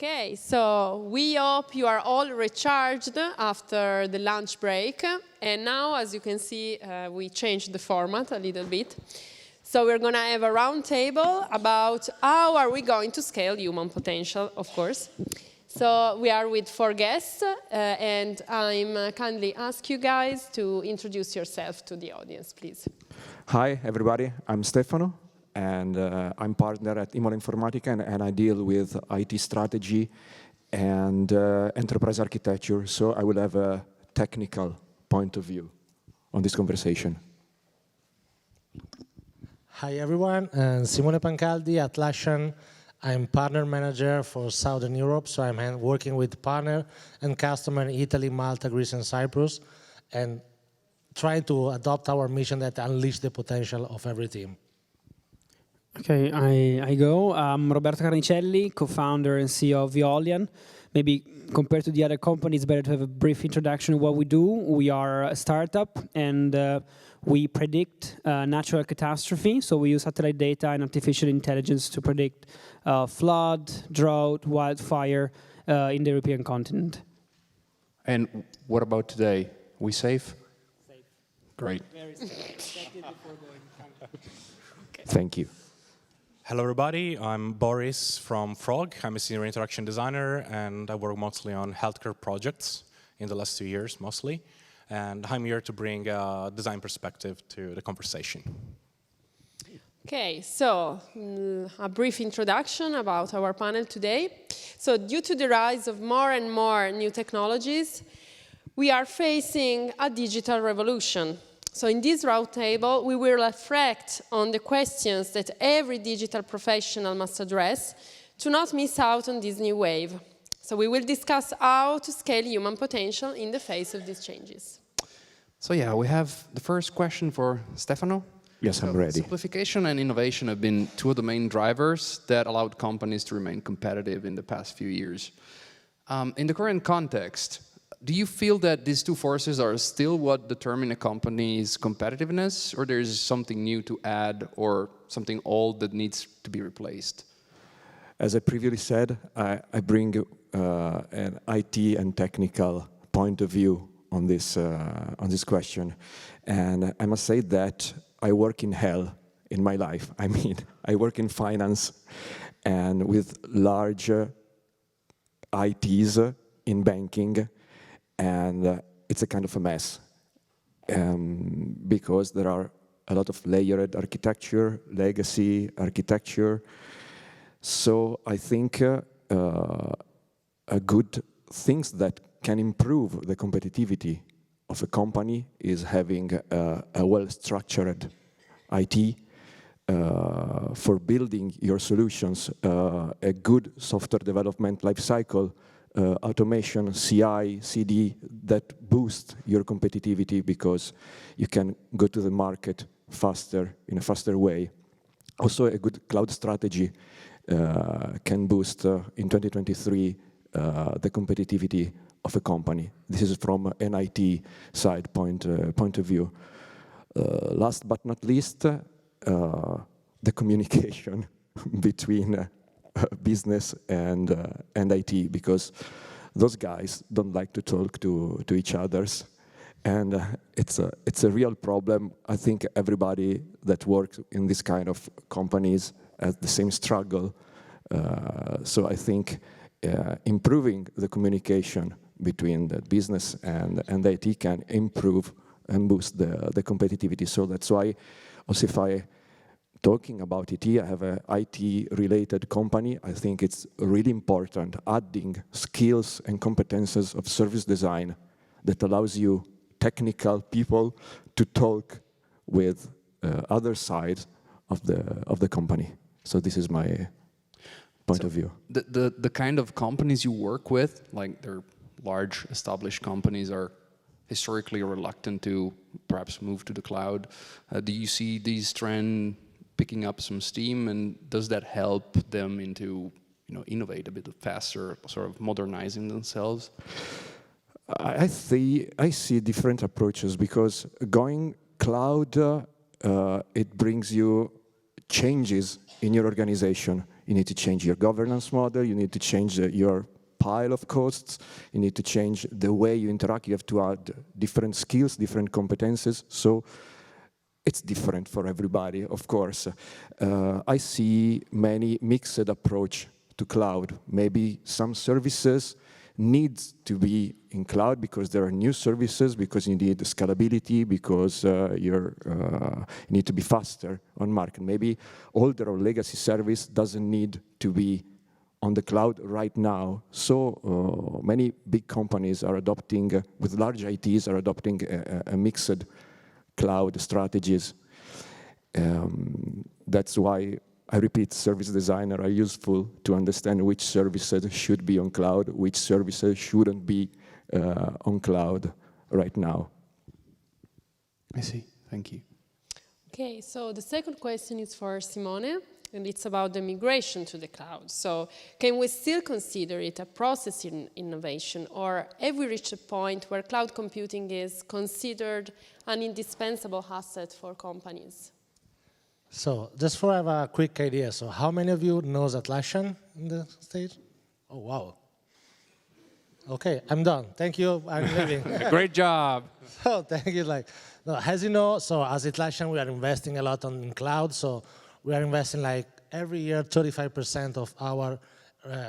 Okay, so we hope you are all recharged after the lunch break. And now, as you can see, we changed the format a little bit. So we're going to have a round table about how are we going to scale human potential, of course. So we are with 4 guests, and I'm kindly ask you guys to introduce yourself to the audience, please. Hi, everybody. I'm Stefano, and I'm partner at Imola Informatica, and I deal with IT strategy and enterprise architecture. So I will have a technical point of view on this conversation. Hi, everyone. Simone Pancaldi at Lashan. I'm partner manager for Southern Europe, so I'm working with partner and customer in Italy, Malta, Greece, and Cyprus, and trying to adopt our mission that unleash the potential of every team. Okay, I go. I'm Roberto Carnicelli, co-founder and CEO of Veolian. Maybe compared to the other companies, it's better to have a brief introduction of what we do. We are a startup, and we predict natural catastrophe. So we use satellite data and artificial intelligence to predict flood, drought, wildfire in the European continent. And what about today? We safe? Safe. Great. Very safe. Thank you. Hello, everybody. I'm Boris from Frog. I'm a senior interaction designer, and I work mostly on healthcare projects in the last 2 years, mostly. And I'm here to bring a design perspective to the conversation. Okay, so a brief introduction about our panel today. So due to the rise of more and more new technologies, we are facing a digital revolution. So in this roundtable, we will reflect on the questions that every digital professional must address to not miss out on this new wave. So we will discuss how to scale human potential in the face of these changes. So yeah, we have the first question for Stefano. Yes, I'm ready. Simplification and innovation have been 2 of the main drivers that allowed companies to remain competitive in the past few years. In the current context, do you feel that these 2 forces are still what determine a company's competitiveness, or there's something new to add or something old that needs to be replaced? As I previously said, I bring an IT and technical point of view on this question. And I must say that I work in hell in my life. I mean, I work in finance and with large ITs in banking, and it's a kind of a mess because there are a lot of layered architecture, legacy architecture. So I think a good things that can improve the competitivity of a company is having a well-structured IT for building your solutions, a good software development lifecycle, automation, CI, CD that boost your competitivity because you can go to the market faster, in a faster way. Also, a good cloud strategy can boost in 2023 the competitivity of a company. This is from an IT side point of view. Last but not least, the communication between business and IT, because those guys don't like to talk to each others, and it's a real problem. I think everybody that works in this kind of companies has the same struggle. So I think improving the communication between the business and IT can improve and boost the competitivity. So that's why also if I talking about IT, I have an IT-related company. I think it's really important adding skills and competences of service design that allows you technical people to talk with other sides of the company. So this is my point of view. The kind of companies you work with, like they're large established companies, are historically reluctant to perhaps move to the cloud. Do you see these trends picking up some steam, and does that help them into innovate a bit faster, sort of modernizing themselves? I see different approaches, because going cloud it brings you changes in your organization. You need to change your governance model. You need to change your pile of costs. You need to change the way you interact. You have to add different skills, different competences. So it's different for everybody, of course. I see many mixed approach to cloud. Maybe some services need to be in cloud because there are new services, because you need scalability, because you need to be faster on market. Maybe older or legacy service doesn't need to be on the cloud right now. So many big companies are adopting, with large ITs, are adopting a mixed cloud strategies. That's why I repeat, service designers are useful to understand which services should be on cloud, which services shouldn't be on cloud right now. I see. Thank you. Okay, so the second question is for Simone, and it's about the migration to the cloud. So can we still consider it a process in innovation, or have we reached a point where cloud computing is considered an indispensable asset for companies? So just for have a quick idea, so how many of you knows Atlassian in the stage? Oh, wow. Okay, I'm done. Thank you, I'm leaving. Great job. Oh, thank you. No, as you know, so as Atlassian, we are investing a lot in cloud. So we are investing every year 35% of our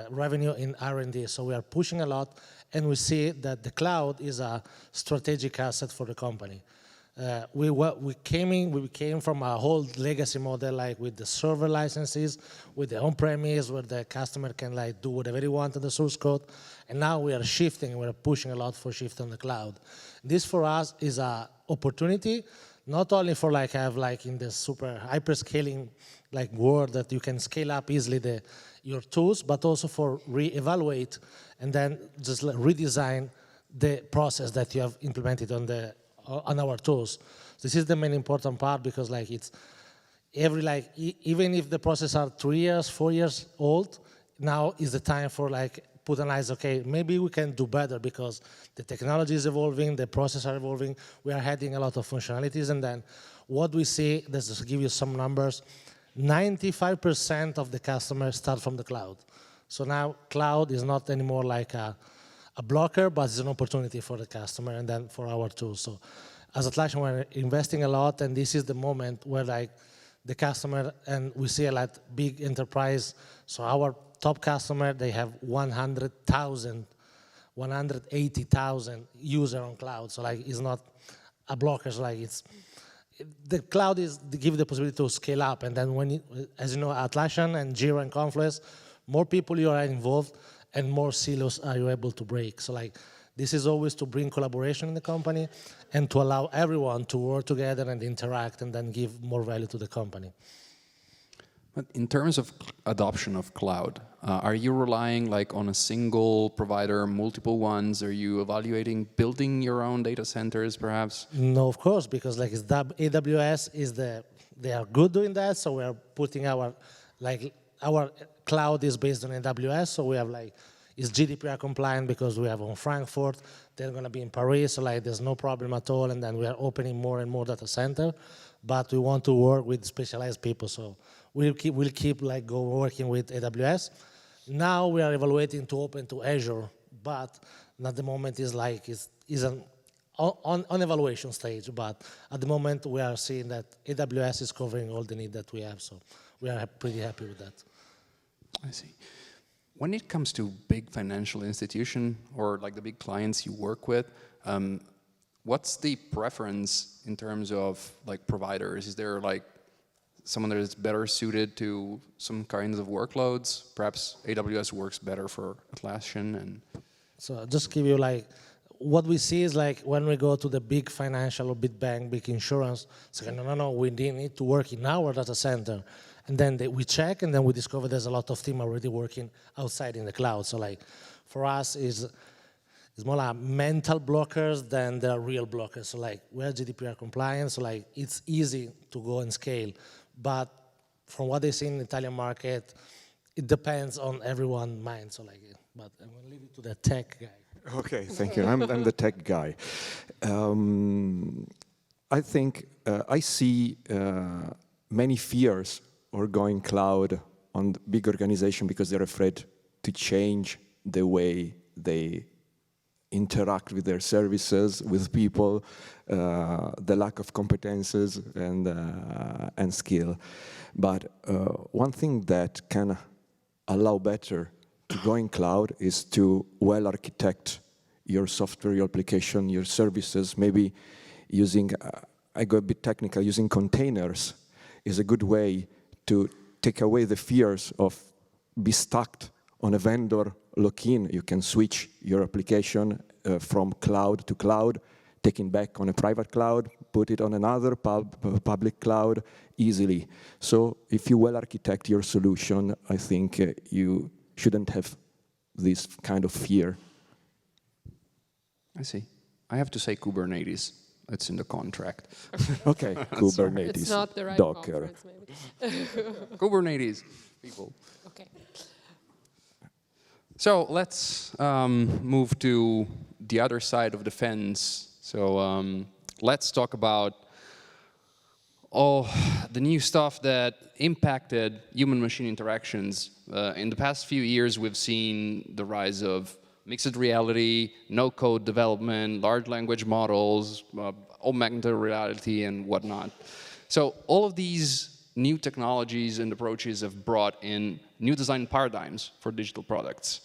revenue in R&D. So we are pushing a lot, and we see that the cloud is a strategic asset for the company. We came from a whole legacy model, with the server licenses, with the on-premise, where the customer can do whatever they want in the source code. And now we are shifting, we're pushing a lot for shift on the cloud. This for us is an opportunity, not only for have in the super hyperscaling world that you can scale up easily your tools, but also for re-evaluate and then just redesign the process that you have implemented on our tools. This is the main important part, because it's even if the processes are 3 years, 4 years old, now is the time for put an eyes, okay, maybe we can do better because the technology is evolving, the processes are evolving, we are adding a lot of functionalities, and then what we see, let's just give you some numbers, 95% of the customers start from the cloud. So now cloud is not anymore a blocker, but it's an opportunity for the customer and then for our tools. So as Atlassian, we're investing a lot, and this is the moment where the customer, and we see a lot big enterprise. So our top customer, they have 100,000, 180,000 users on cloud. So it's not a blocker. So the cloud give the possibility to scale up, and then as you know, Atlassian and Jira and Confluence, more people you are involved, and more silos are you able to break. So this is always to bring collaboration in the company and to allow everyone to work together and interact and then give more value to the company. But in terms of adoption of cloud, are you relying on a single provider, multiple ones? Are you evaluating building your own data centers, perhaps? No, of course, because AWS they are good doing that. So we are putting our cloud is based on AWS. So we have is GDPR compliant because we have on Frankfurt. They're going to be in Paris. So there's no problem at all. And then we are opening more and more data center. But we want to work with specialized people. So we'll keep working with AWS. Now we are evaluating to open to Azure, but at the moment is on evaluation stage. But at the moment we are seeing that AWS is covering all the need that we have. So we are pretty happy with that. I see. When it comes to big financial institution or the big clients you work with, what's the preference in terms of providers? Is there someone that is better suited to some kinds of workloads? Perhaps AWS works better for Atlassian. And so I'll just give you what we see is when we go to the big financial or big bank, big insurance, say no, we need to work in our data center. And then we check, and then we discover there's a lot of team already working outside in the cloud. So for us it's more mental blockers than the real blockers. So we're GDPR compliant, so it's easy to go and scale. But from what they see in the Italian market, it depends on everyone's mind. So but I'm going to leave it to the tech guy. Okay, thank you. I'm the tech guy. I think I see many fears or going cloud on big organization because they're afraid to change the way they interact with their services, with people, the lack of competences and skill. But one thing that can allow better to go in cloud is to well architect your software, your application, your services, maybe using, I go a bit technical, using containers is a good way to take away the fears of be stuck on a vendor lock-in. You can switch your application from cloud to cloud, taking back on a private cloud, put it on another public cloud easily. So if you well architect your solution, I think you shouldn't have this kind of fear. I see. I have to say Kubernetes. It's in the contract. Okay, Kubernetes, It's not the right Docker. conference, maybe. Kubernetes, people. Okay. So let's move to the other side of the fence. So let's talk about all the new stuff that impacted human-machine interactions. In the past few years, we've seen the rise of mixed reality, no-code development, large language models, augmented reality, and whatnot. So all of these new technologies and approaches have brought in new design paradigms for digital products.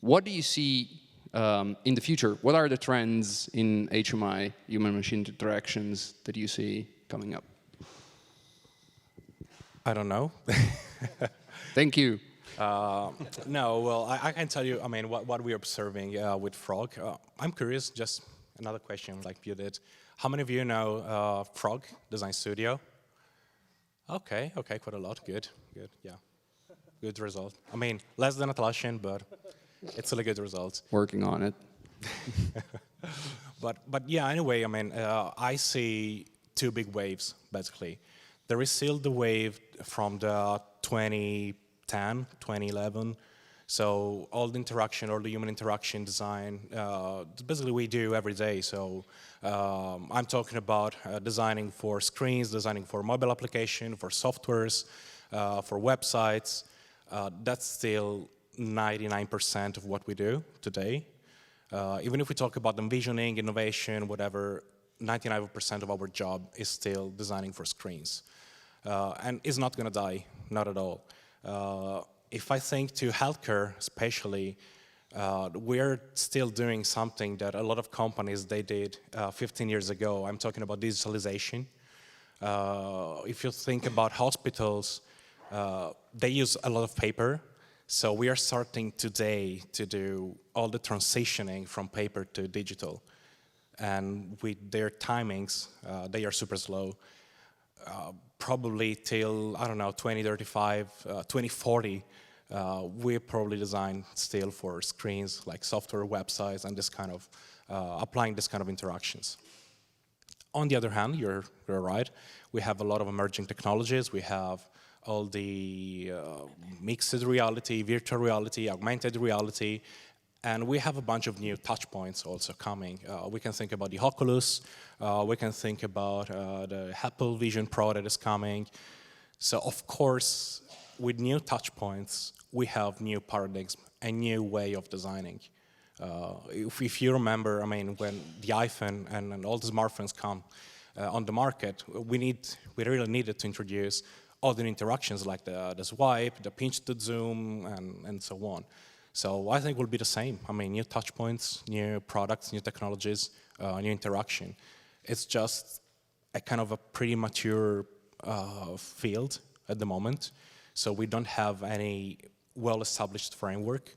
What do you see in the future? What are the trends in HMI, human-machine interactions, that you see coming up? I don't know. Thank you. No, well, I can tell you, I mean, what we're observing with Frog. I'm curious, just another question like you did. How many of you know Frog Design Studio? Okay, quite a lot. Good, yeah. Good result. I mean, less than Atlassian, but it's still a good result. Working on it. But yeah, anyway, I mean, I see two big waves, basically. There is still the wave from the 2010, 2011. So all the interaction, all the human interaction design, basically we do every day. So I'm talking about designing for screens, designing for mobile application, for softwares, for websites. That's still 99% of what we do today. Even if we talk about envisioning, innovation, whatever, 99% of our job is still designing for screens. And it's not going to die, not at all. If I think to healthcare especially, we're still doing something that a lot of companies, they did 15 years ago. I'm talking about digitalization. If you think about hospitals, they use a lot of paper. So we are starting today to do all the transitioning from paper to digital. And with their timings, they are super slow. Probably till, I don't know, 2035, 2040, we probably design still for screens like software, websites, and this kind of, applying this kind of interactions. On the other hand, you're right, we have a lot of emerging technologies. We have all the mixed reality, virtual reality, augmented reality, and we have a bunch of new touch points also coming. We can think about the Oculus, we can think about the Apple Vision Pro that is coming. So of course, with new touch points, we have new paradigms, a new way of designing. If you remember, I mean, when the iPhone and all the smartphones come on the market, we really needed to introduce all the interactions like the swipe, the pinch to zoom, and so on. So I think it will be the same. I mean, new touch points, new products, new technologies, new interaction. It's just a kind of a pretty mature field at the moment. So we don't have any well-established framework.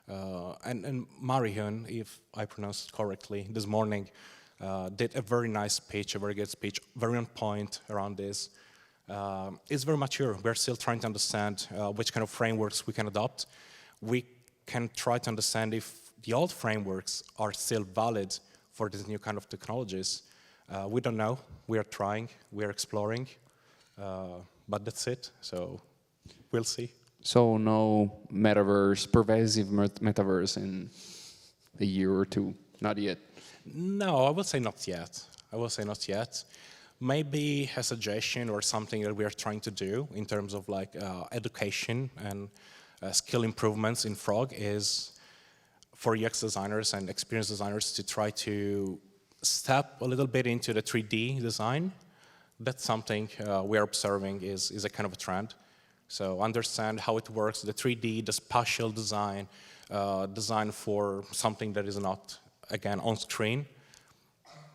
And Marion, if I pronounced it correctly, this morning did a very nice speech, a very good speech, very on point around this. It's very mature. We're still trying to understand which kind of frameworks we can adopt. We can try to understand if the old frameworks are still valid for these new kind of technologies. We don't know. We are trying. We are exploring. But that's it. So we'll see. So no metaverse, pervasive metaverse in a year or two? Not yet? No, I will say not yet. I will say not yet. Maybe a suggestion or something that we are trying to do in terms of like education and skill improvements in Frog is for UX designers and experience designers to try to step a little bit into the 3D design. That's something we are observing is a kind of a trend. So understand how it works, the 3D, the spatial design, design for something that is not, again, on screen.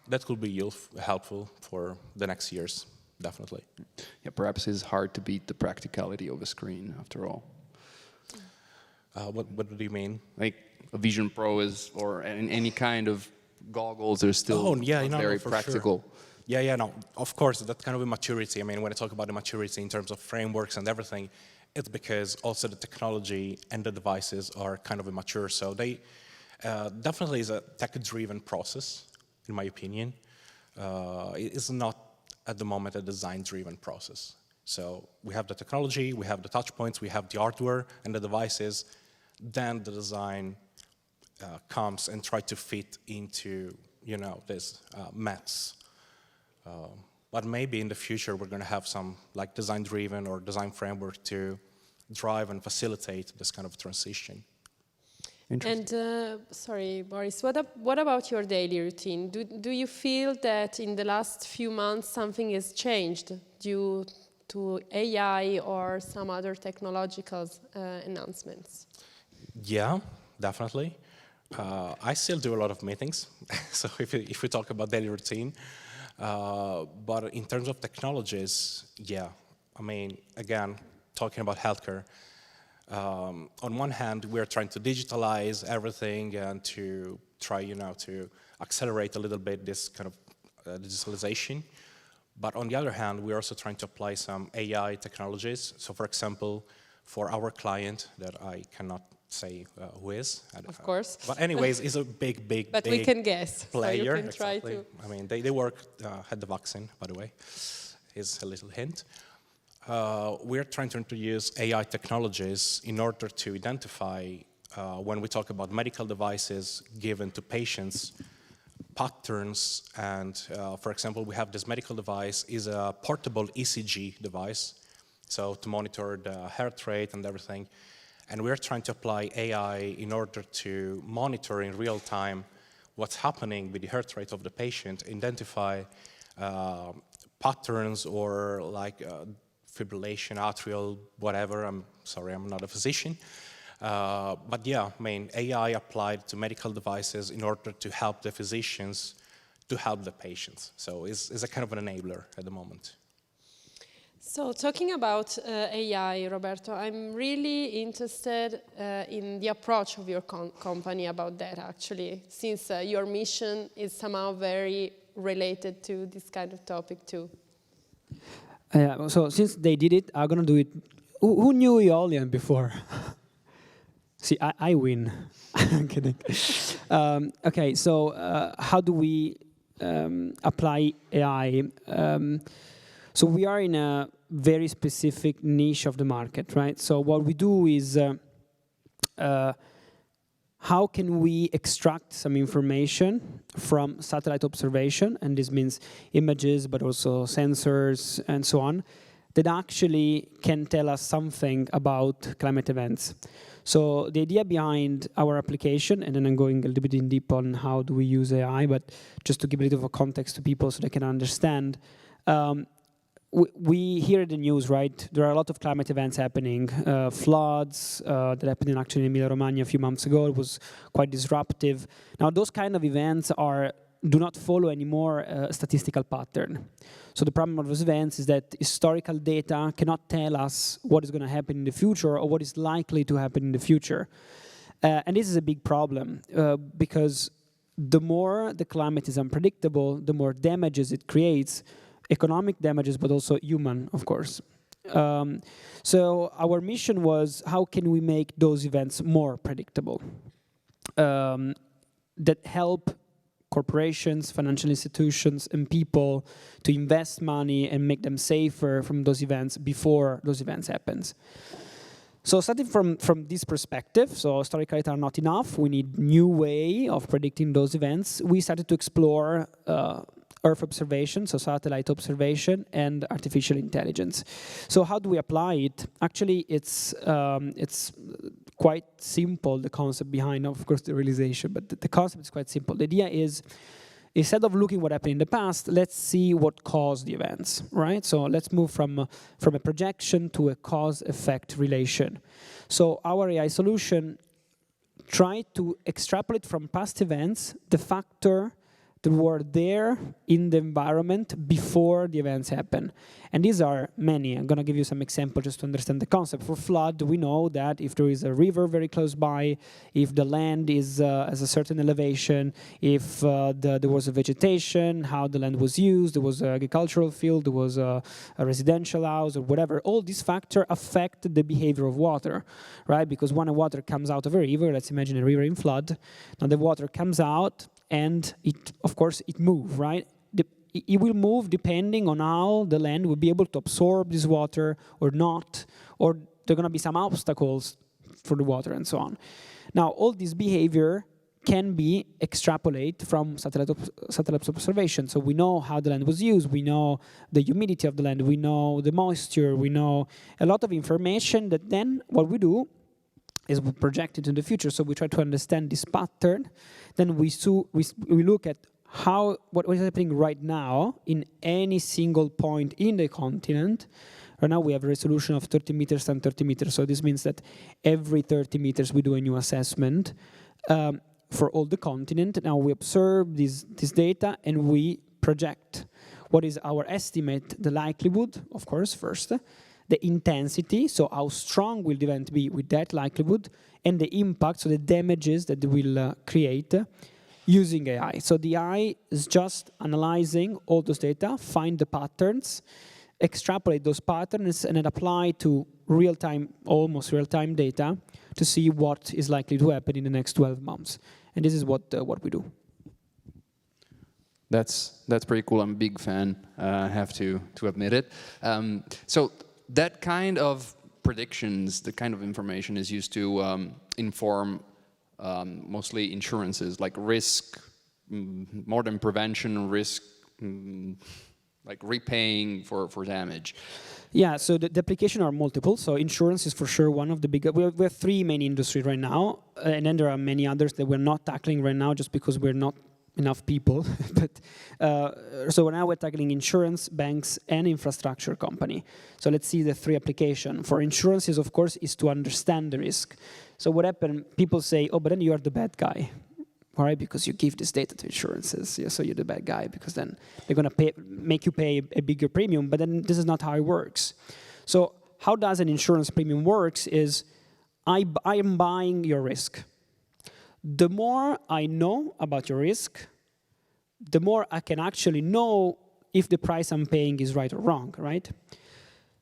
That could be helpful for the next years, definitely. Yeah, perhaps it's hard to beat the practicality of a screen, after all. What do you mean? Like a Vision Pro is, or any kind of goggles are still very practical. Sure. Yeah, no, of course, that kind of a maturity. I mean, when I talk about the maturity in terms of frameworks and everything, it's because also the technology and the devices are kind of immature. So they definitely is a tech-driven process, in my opinion. It is not, at the moment, a design-driven process. So we have the technology, we have the touch points, we have the hardware and the devices. Then the design comes and try to fit into, this mess. But maybe in the future we're going to have some like design-driven or design framework to drive and facilitate this kind of transition. And sorry, Boris, what about your daily routine? Do you feel that in the last few months something has changed due to AI or some other technological announcements? Yeah, definitely. I still do a lot of meetings, so if we talk about daily routine. But in terms of technologies, yeah. I mean, again, talking about healthcare, on one hand, we're trying to digitalize everything and to try, to accelerate a little bit this kind of digitalization. But on the other hand, we're also trying to apply some AI technologies. So, for example, for our client that I cannot say who is. Of course. But anyways, is a big but we can guess. Player. So you can try to. I mean, they work at the vaccine, by the way. Is a little hint. We're trying to introduce AI technologies in order to identify, when we talk about medical devices given to patients, patterns. And for example, we have this medical device is a portable ECG device, so to monitor the heart rate and everything. And we're trying to apply AI in order to monitor in real time what's happening with the heart rate of the patient, identify patterns or like fibrillation, atrial, whatever. I'm sorry, I'm not a physician. But yeah, I mean, AI applied to medical devices in order to help the physicians to help the patients. So it's a kind of an enabler at the moment. So talking about AI, Roberto, I'm really interested in the approach of your company about that, actually, since your mission is somehow very related to this kind of topic too. So since they did it, I'm going to do it. Who knew Aeolian before? See, I win. I'm kidding. Okay, so how do we apply AI? So we are in a very specific niche of the market, right? So what we do is how can we extract some information from satellite observation, and this means images, but also sensors and so on, that actually can tell us something about climate events. So the idea behind our application, and then I'm going a little bit in deep on how do we use AI, but just to give a little bit of a context to people so they can understand, we hear the news, right? There are a lot of climate events happening, floods that happened actually in Emilia-Romagna a few months ago. It was quite disruptive. Now, those kind of events do not follow anymore a statistical pattern. So the problem of those events is that historical data cannot tell us what is going to happen in the future or what is likely to happen in the future. And this is a big problem because the more the climate is unpredictable, the more damages it creates, economic damages, but also human, of course. So our mission was, how can we make those events more predictable? That help corporations, financial institutions, and people to invest money and make them safer from those events before those events happens. So starting from this perspective, so historical data are not enough, we need new way of predicting those events. We started to explore Earth observation, so satellite observation, and artificial intelligence. So how do we apply it? Actually, it's quite simple, the concept behind, of course, the realization, but the concept is quite simple. The idea is, instead of looking what happened in the past, let's see what caused the events, right? So let's move from a projection to a cause-effect relation. So our AI solution tried to extrapolate from past events the factor that were there in the environment before the events happen. And these are many. I'm going to give you some examples just to understand the concept. For flood, we know that if there is a river very close by, if the land is at a certain elevation, if there was a vegetation, how the land was used, there was an agricultural field, there was a residential house or whatever, all these factors affect the behavior of water, right? Because when water comes out of a river, let's imagine a river in flood, now the water comes out, and of course, it moves, right? It will move depending on how the land will be able to absorb this water or not, or there are going to be some obstacles for the water and so on. Now, all this behavior can be extrapolated from satellite observation. So we know how the land was used, we know the humidity of the land, we know the moisture, we know a lot of information that then what we do is we project it in the future. So we try to understand this pattern. Then we look at what is happening right now in any single point in the continent. Right now we have a resolution of 30 meters and 30 meters. So this means that every 30 meters we do a new assessment for all the continent. Now we observe this data and we project what is our estimate, the likelihood, of course, first, the intensity, so how strong will the event be with that likelihood, and the impact, so the damages that they will create using AI. So the AI is just analyzing all those data, find the patterns, extrapolate those patterns, and then apply to real-time, almost real-time data to see what is likely to happen in the next 12 months. And this is what we do. That's pretty cool. I'm a big fan. I have to admit it. So that kind of predictions, the kind of information is used to inform mostly insurances, like risk, more than prevention, risk, like repaying for damage. Yeah, so the application are multiple. So insurance is for sure one of the big. We have three main industries right now, and then there are many others that we're not tackling right now just because we're not enough people. But so now we're tackling insurance, banks, and infrastructure company. So let's see the three applications. For insurances, of course, is to understand the risk. So what happened? People say, "Oh, but then you are the bad guy." All right, because you give this data to insurances, yeah, so you're the bad guy, because then they're going to make you pay a bigger premium, but then this is not how it works. So how does an insurance premium works is, I am buying your risk. The more I know about your risk, the more I can actually know if the price I'm paying is right or wrong, right?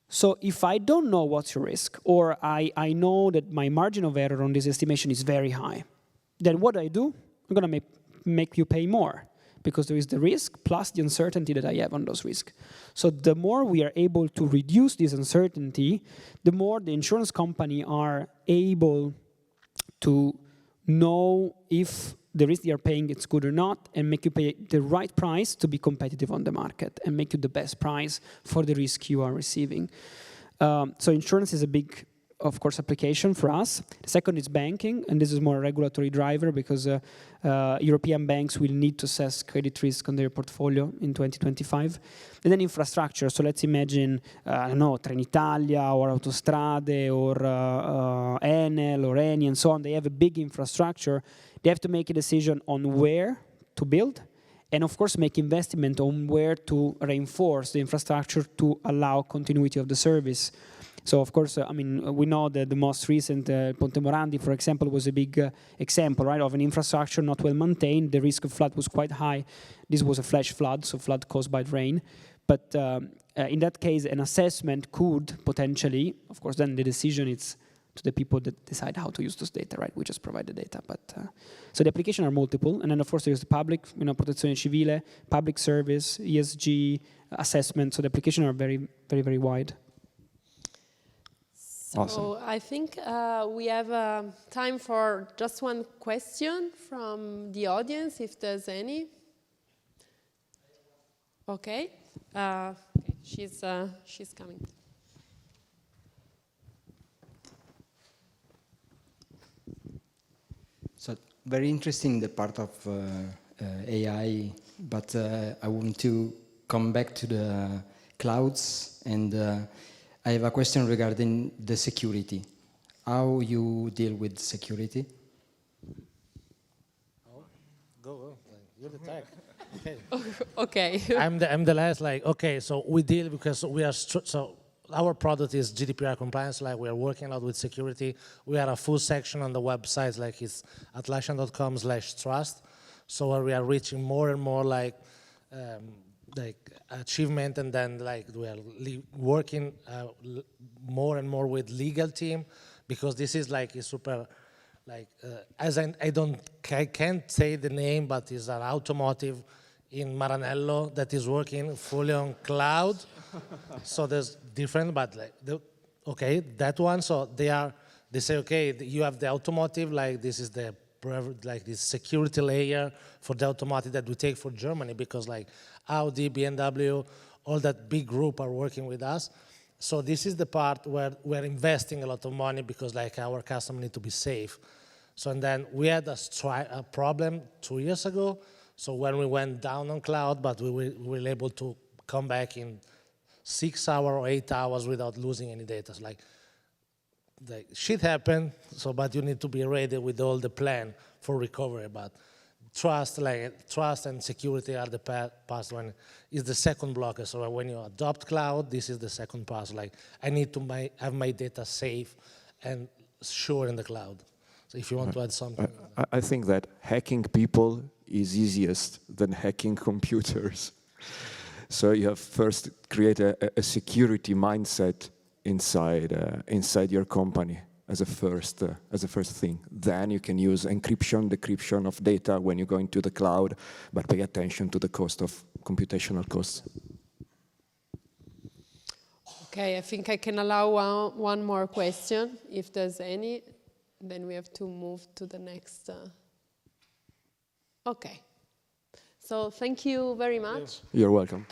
So if I don't know what's your risk, or I know that my margin of error on this estimation is very high, then what do? I'm going to make you pay more, because there is the risk plus the uncertainty that I have on those risks. So the more we are able to reduce this uncertainty, the more the insurance company are able to know if the risk they are paying is good or not, and make you pay the right price to be competitive on the market, and make you the best price for the risk you are receiving. So insurance is a big, of course, application for us. The second is banking, and this is more a regulatory driver, because European banks will need to assess credit risk on their portfolio in 2025. And then infrastructure. So let's imagine, I don't know, Trenitalia or Autostrade or Enel or Eni and so on. They have a big infrastructure. They have to make a decision on where to build, and of course make investment on where to reinforce the infrastructure to allow continuity of the service. So of course, I mean, we know that the most recent Ponte Morandi, for example, was a big example, right, of an infrastructure not well maintained. The risk of flood was quite high. This was a flash flood, so flood caused by rain. But in that case, an assessment could potentially, of course, then the decision is to the people that decide how to use those data, right? We just provide the data. But so the applications are multiple, and then of course there's the public, protezione civile, public service, ESG assessment. So the applications are very, very, very wide. So Awesome. I think we have time for just one question from the audience, if there's any. Okay. She's coming. So very interesting the part of AI, but I want to come back to the clouds, and I have a question regarding the security. How you deal with security? Go. You're the tech. Okay. Okay. I'm the last. Okay. So we deal because we are so our product is GDPR compliance. We are working a lot with security. We have a full section on the website. It's atlassian.com/trust. So where we are reaching more and more achievement, and then we are working more and more with legal team, because this is is super. I can't say the name, but it's an automotive in Maranello that is working fully on cloud. So there's different, but okay, that one. So they say, okay, you have the automotive, this is the this security layer for the automotive that we take for Germany, because Audi, BMW, all that big group are working with us. So this is the part where we're investing a lot of money, because our customers need to be safe. So and then we had a problem 2 years ago. So when we went down on cloud, but we were able to come back in 6 hours or 8 hours without losing any data. So shit happened. So but you need to be ready with all the plan for recovery. But trust and security are the parts when is the second blocker. So when you adopt cloud, this is the second part. I need to have my data safe and sure in the cloud. So if you want to add something. I think that hacking people is easiest than hacking computers. So you have first create a security mindset inside your company as a first thing. Then you can use encryption, decryption of data when you go into the cloud, but pay attention to the cost of computational costs. Okay, I think I can allow one more question, if there's any. Then we have to move to the next. Okay. So thank you very much. You're welcome.